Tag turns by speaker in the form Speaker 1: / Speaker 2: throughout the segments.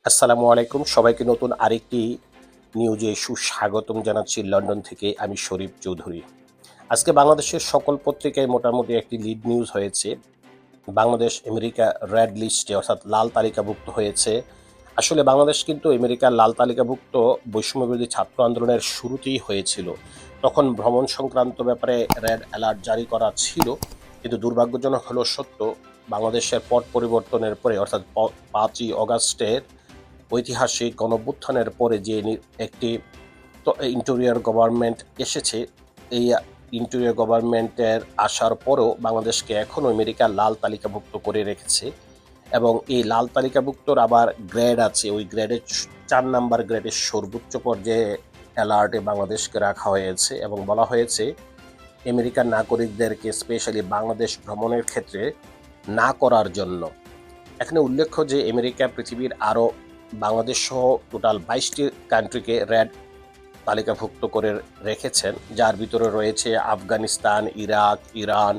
Speaker 1: আসসালামু আলাইকুম। সবাইকে নতুন আরেকটি নিউজে সুস্বাগতম জানাচ্ছি লন্ডন থেকে আমি শরীফ চৌধুরী। আজকে বাংলাদেশের সকল পত্রিকায় মোটামুটি একটি লিড নিউজ হয়েছে। বাংলাদেশ আমেরিকা রেড লিস্টে অর্থাৎ লাল তালিকাভুক্ত হয়েছে। আসলে বাংলাদেশ কিন্তু আমেরিকার লাল তালিকাভুক্ত বৈষম্যবিরোধী ছাত্র আন্দোলনের শুরুতেই হয়েছিল। তখন ভ্রমণ সংক্রান্ত ব্যাপারে রেড অ্যালার্ট জারি করা ছিল। কিন্তু দুর্ভাগ্যজনক হলেও সত্য, বাংলাদেশের পট পরিবর্তনের পরে অর্থাৎ ৫ই অগাস্টের ঐতিহাসিক গণঅভ্যুত্থানের পরে যে একটি ইন্টেরিয়র গভর্নমেন্ট এসেছে, এই ইন্টেরিয়র গভর্নমেন্টের আসার পরেও বাংলাদেশকে এখনও আমেরিকা লাল তালিকাভুক্ত করে রেখেছে। এবং এই লাল তালিকাভুক্তর আবার গ্রেড আছে, ওই গ্রেডের ৪ নাম্বার গ্রেডের সর্বোচ্চ পর্যায়ে অ্যালার্টে বাংলাদেশকে রাখা হয়েছে এবং বলা হয়েছে আমেরিকার নাগরিকদেরকে স্পেশালি বাংলাদেশ ভ্রমণের ক্ষেত্রে না করার জন্য। এখানে উল্লেখ্য যে আমেরিকা পৃথিবীর আরও বাংলাদেশ সহ টোটাল ২২টি কান্ট্রিকে রেড তালিকাভুক্ত করে রেখেছেন, যার ভিতরে রয়েছে আফগানিস্তান, ইরাক, ইরান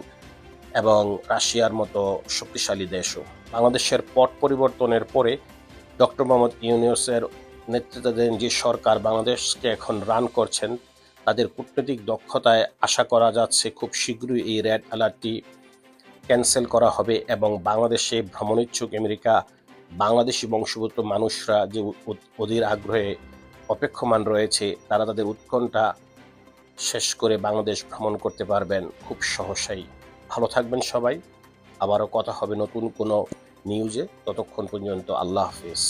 Speaker 1: এবং রাশিয়ার মতো শক্তিশালী দেশও। বাংলাদেশের পট পরিবর্তনের পরে ডক্টর মোহাম্মদ ইউনূসের নেতৃত্বাধীন যে সরকার বাংলাদেশকে এখন রান করছেন, তাদের কূটনৈতিক দক্ষতায় আশা করা যাচ্ছে খুব শীঘ্রই এই রেড অ্যালার্টটি ক্যান্সেল করা হবে এবং বাংলাদেশে ভ্রমণিচ্ছুক আমেরিকা বাংলাদেশি বংশোদ্ভূত মানুষরা যে অধীর আগ্রহে অপেক্ষমান রয়েছে, তারা তাদের উৎকণ্ঠা শেষ করে বাংলাদেশ ভ্রমণ করতে পারবেন খুব সহসাই। ভালো থাকবেন সবাই। আবারও কথা হবে নতুন কোনো নিউজে। ততক্ষণ পর্যন্ত আল্লাহ হাফেজ।